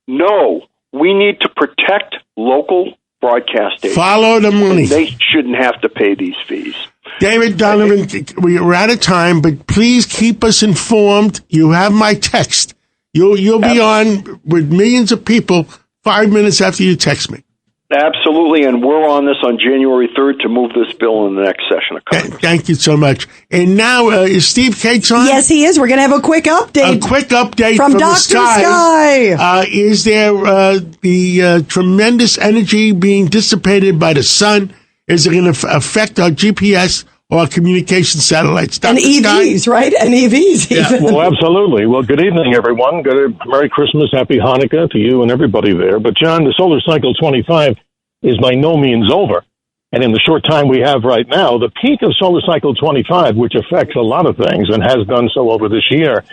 no, we need to protect local broadcast stations. Follow the money. They shouldn't have to pay these fees. David Donovan, we're out of time, but please keep us informed. You have my text. You'll be on with millions of people 5 minutes after you text me. Absolutely, and we're on this on January 3rd to move this bill in the next session of Congress. Thank you so much. And now, is Steve Cates on? Yes, he is. We're going to have a quick update. A quick update from Dr. Sky. Is there the tremendous energy being dissipated by the sun? Is it going to affect our GPS or our communication satellites? Dr. And EVs, Sky? Right? And EVs even. Yeah, well, absolutely. Well, good evening, everyone. Merry Christmas, Happy Hanukkah to you and everybody there. But, John, the solar cycle 25 is by no means over. And in the short time we have right now, the peak of solar cycle 25, which affects a lot of things and has done so over this year,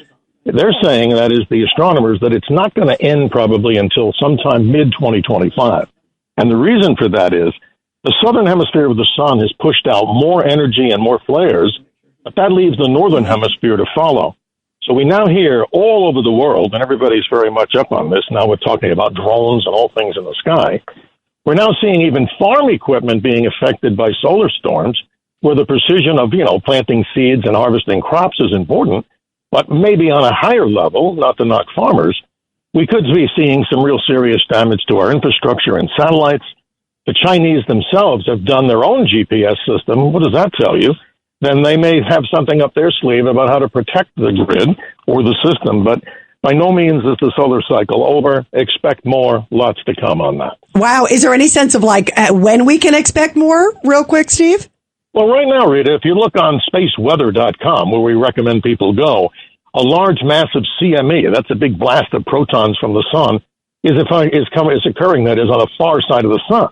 they're saying, that is the astronomers, that it's not going to end probably until sometime mid-2025. And the reason for that is the southern hemisphere of the sun has pushed out more energy and more flares, but that leaves the northern hemisphere to follow. So we now hear all over the world, and everybody's very much up on this, now we're talking about drones and all things in the sky. We're now seeing even farm equipment being affected by solar storms, where the precision of, planting seeds and harvesting crops is important, but maybe on a higher level, not to knock farmers, we could be seeing some real serious damage to our infrastructure and satellites. The Chinese themselves have done their own GPS system. What does that tell you? Then they may have something up their sleeve about how to protect the grid or the system, but by no means is the solar cycle over. Expect more. Lots to come on that. Wow. Is there any sense of when we can expect more? Real quick, Steve? Well, right now, Rita, if you look on spaceweather.com, where we recommend people go, a large, massive CME, that's a big blast of protons from the sun, is occurring, that is, on the far side of the sun.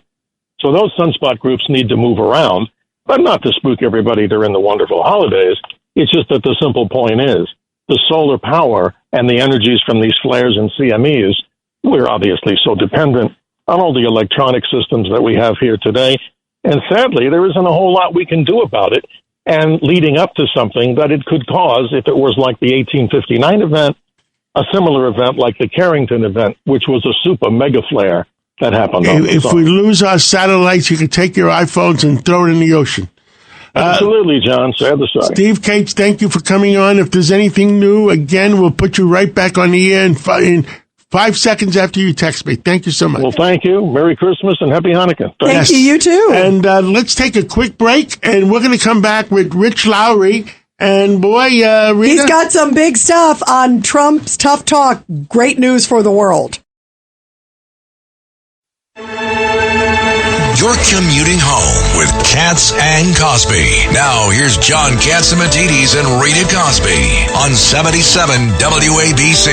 So those sunspot groups need to move around, but not to spook everybody during the wonderful holidays. It's just that the simple point is the solar power and the energies from these flares and CMEs, we're obviously so dependent on all the electronic systems that we have here today. And sadly, there isn't a whole lot we can do about it. And leading up to something that it could cause, if it was like the 1859 event, a similar event like the Carrington event, which was a super mega flare that happened. If we lose our satellites, you can take your iPhones and throw it in the ocean. Absolutely, John. Sad to say. Steve Cates, thank you for coming on. If there's anything new, again, we'll put you right back on the air in 5 seconds after you text me. Thank you so much. Well, thank you. Merry Christmas and Happy Hanukkah. Thank you. You too. And let's take a quick break, and we're going to come back with Rich Lowry. And boy, Rita, he's got some big stuff on Trump's tough talk. Great news for the world. You're commuting home with Katz and Cosby. Now, here's John Catsimatidis and Rita Cosby on 77 WABC.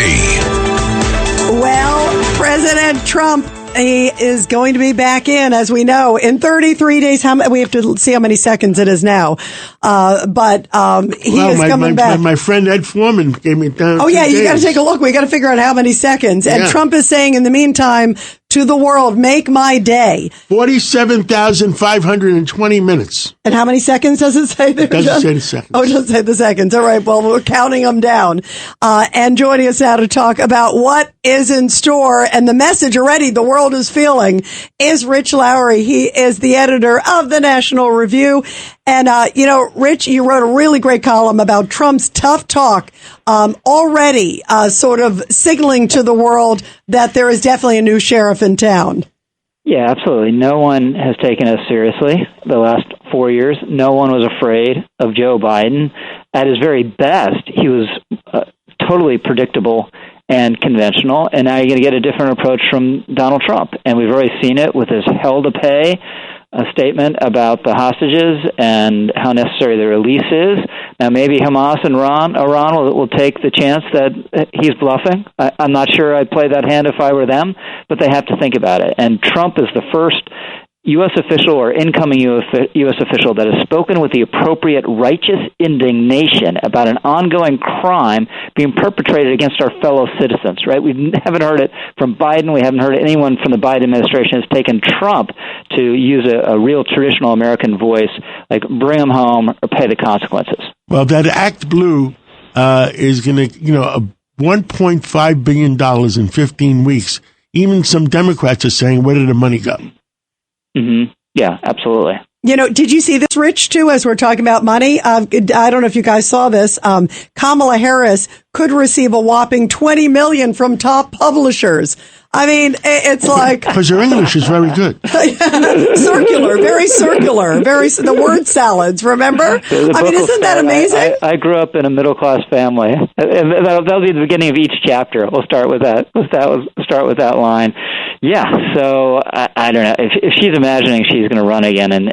Well, President Trump, he is going to be back in, as we know, in 33 days. We have to see how many seconds it is now. But he is coming back. My friend Ed Foreman gave me down. Oh, yeah, you got to take a look. We got to figure out how many seconds. And Trump is saying, in the meantime, to the world, make my day. 47,520 minutes. And how many seconds does it say there? It doesn't say the seconds. Oh, it doesn't say the seconds. All right, well, we're counting them down. And joining us now to talk about what is in store and the message already the world is feeling is Rich Lowry. He is the editor of the National Review. And, Rich, you wrote a really great column about Trump's tough talk, already sort of signaling to the world that there is definitely a new sheriff in town. Yeah, absolutely. No one has taken us seriously the last 4 years. No one was afraid of Joe Biden. At his very best, he was totally predictable and conventional, and now you're going to get a different approach from Donald Trump. And we've already seen it with his hell to pay a statement about the hostages and how necessary the release is. Now, maybe Hamas and Iran will take the chance that he's bluffing. I'm not sure I'd play that hand if I were them, but they have to think about it. And Trump is the first U.S. official or incoming U.S. official that has spoken with the appropriate righteous indignation about an ongoing crime being perpetrated against our fellow citizens, right? We haven't heard it from Biden. We haven't heard anyone from the Biden administration has taken Trump to use a real traditional American voice, like bring them home or pay the consequences. Well, that Act Blue is going to, $1.5 billion in 15 weeks. Even some Democrats are saying, where did the money go? Mm-hmm. Yeah, absolutely. Did you see this, Rich, too, as we're talking about money? I don't know if you guys saw this. Kamala Harris could receive a whopping $20 million from top publishers. I mean, it's like... Because your English is very good. Circular, the word salads, remember? I mean, isn't that amazing? I grew up in a middle-class family. That'll be the beginning of each chapter. We'll start with that. Start with that line. Yeah, so I don't know. If she's imagining she's going to run again in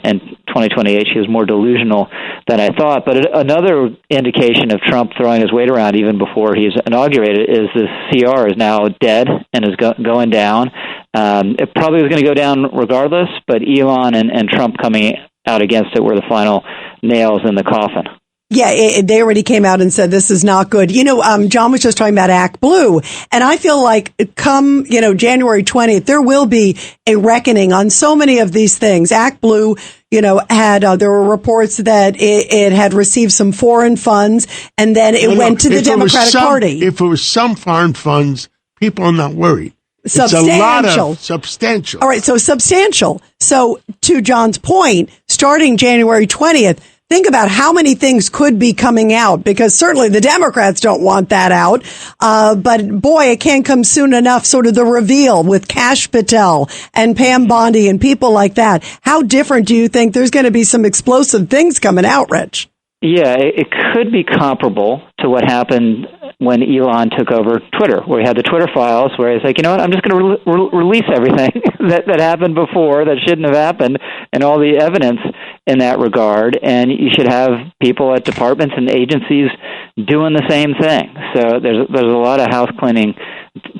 2028, she was more delusional than I thought. But another indication of Trump throwing his weight around even before he's inaugurated is this CR is now dead and is going down. It probably was going to go down regardless, but Elon and Trump coming out against it were the final nails in the coffin. Yeah, they already came out and said this is not good. John was just talking about Act Blue, and I feel like come, January 20th, there will be a reckoning on so many of these things. Act Blue, there were reports that it had received some foreign funds, and then it went to the Democratic Party. If it was some foreign funds, people are not worried. Substantial. It's a lot of substantial. All right, so substantial. So to John's point, starting January 20th, think about how many things could be coming out, because certainly the Democrats don't want that out. But boy, it can't come soon enough. Sort of the reveal with Kash Patel and Pam Bondi and people like that. How different do you think? There's going to be some explosive things coming out, Rich. Yeah, it could be comparable to what happened when Elon took over Twitter, where he had the Twitter files, where he's like, I'm just going to release everything that happened before that shouldn't have happened, and all the evidence in that regard. And you should have people at departments and agencies doing the same thing. So there's a lot of house cleaning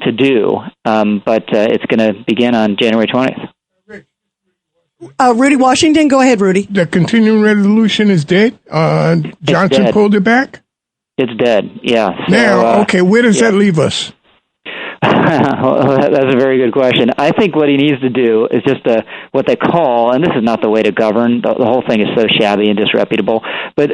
to do, but it's going to begin on January 20th. Rudy Washington, go ahead, Rudy. The continuing resolution is dead. Johnson pulled it back? It's dead, yeah. So, now, okay, where does that leave us? Well, that's a very good question. I think what he needs to do is just what they call, and this is not the way to govern, the whole thing is so shabby and disreputable, but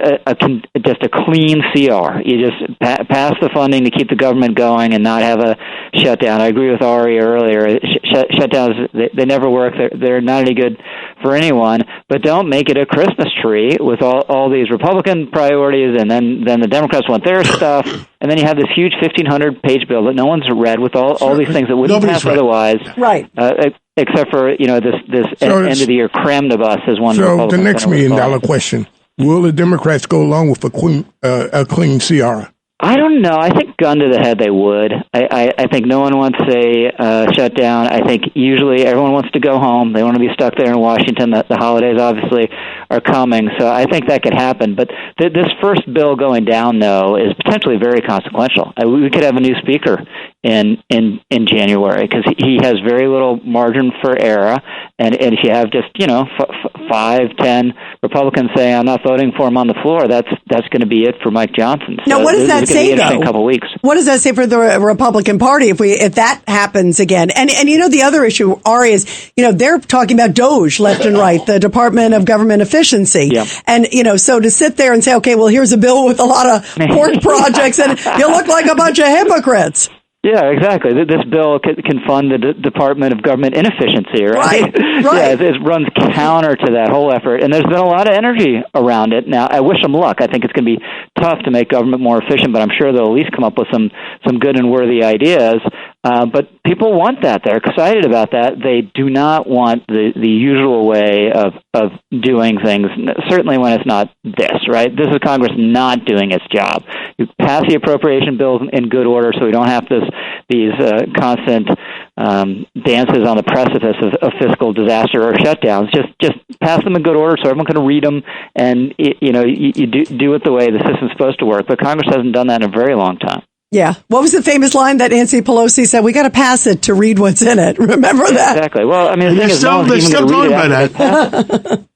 just a clean CR. You just pass the funding to keep the government going and not have a shutdown. I agree with Ari earlier. Shutdowns, they never work. They're not any good for anyone, but don't make it a Christmas tree with all these Republican priorities, and then the Democrats want their stuff, and then you have this huge 1,500-page bill that no one's read with all these things that wouldn't pass otherwise, right? Except for this end of the year cramnibus as one. So the next $1 million question: will the Democrats go along with a clean CR? I don't know. I think gun to the head they would. I think no one wants a shutdown. I think usually everyone wants to go home. They want to be stuck there in Washington. The holidays obviously are coming, so I think that could happen. But this first bill going down, though, is potentially very consequential. We could have a new speaker in January because he has very little margin for error. And if you have just 5-10 Republicans saying I'm not voting for him on the floor, that's going to be it for Mike Johnson. So now, what does that say, though? Couple weeks. What does that say for the Republican Party if that happens again? And the other issue, Ari, is they're talking about DOGE left and right, the Department of Government Efficiency, yeah. And so to sit there and say, okay, well, here's a bill with a lot of pork projects, and you look like a bunch of hypocrites. Yeah, exactly. This bill can fund the Department of Government Inefficiency, right? Right. Yeah, it runs counter to that whole effort, and there's been a lot of energy around it. Now, I wish them luck. I think it's going to be tough to make government more efficient, but I'm sure they'll at least come up with some good and worthy ideas. But people want that. They're excited about that. They do not want the usual way of doing things, certainly when it's not this, right? This is Congress not doing its job. You pass the appropriation bills in good order so we don't have these constant dances on the precipice of fiscal disaster or shutdowns. Just pass them in good order so everyone can read them, and you do it the way the system's supposed to work. But Congress hasn't done that in a very long time. Yeah. What was the famous line that Nancy Pelosi said? We got to pass it to read what's in it. Remember that? Exactly. Well, I mean, the thing is, no one's even going to read it after they pass it.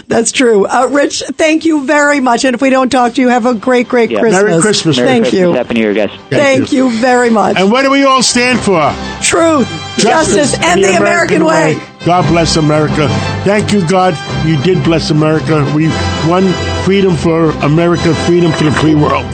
That's true. Rich, thank you very much. And if we don't talk to you, have a great Christmas. Merry Christmas. Thank you. Happy New Year, guys. Thank you very much. And what do we all stand for? Truth, justice, and the American way. God bless America. Thank you, God. You did bless America. We won freedom for America, freedom for the free world.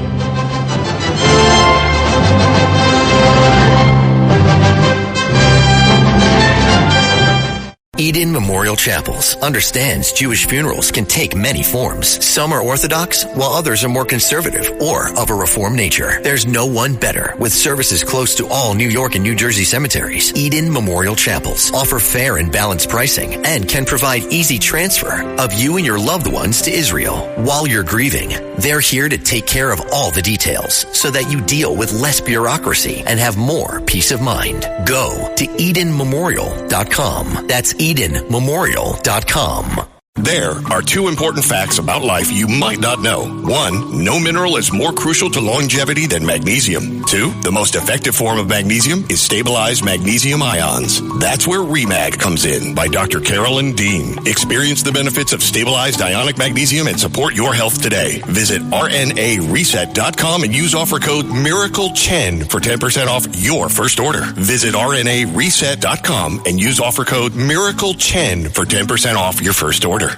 Eden Memorial Chapels understands Jewish funerals can take many forms. Some are Orthodox, while others are more conservative or of a Reformed nature. There's no one better. With services close to all New York and New Jersey cemeteries, Eden Memorial Chapels offer fair and balanced pricing and can provide easy transfer of you and your loved ones to Israel. While you're grieving, they're here to take care of all the details so that you deal with less bureaucracy and have more peace of mind. Go to EdenMemorial.com. That's EdenMemorial.com. There are two important facts about life you might not know. One, no mineral is more crucial to longevity than magnesium. Two, the most effective form of magnesium is stabilized magnesium ions. That's where REMAG comes in by Dr. Carolyn Dean. Experience the benefits of stabilized ionic magnesium and support your health today. Visit RNAreset.com and use offer code MIRACLE10 for 10% off your first order. Visit RNAreset.com and use offer code MIRACLE10 for 10% off your first order.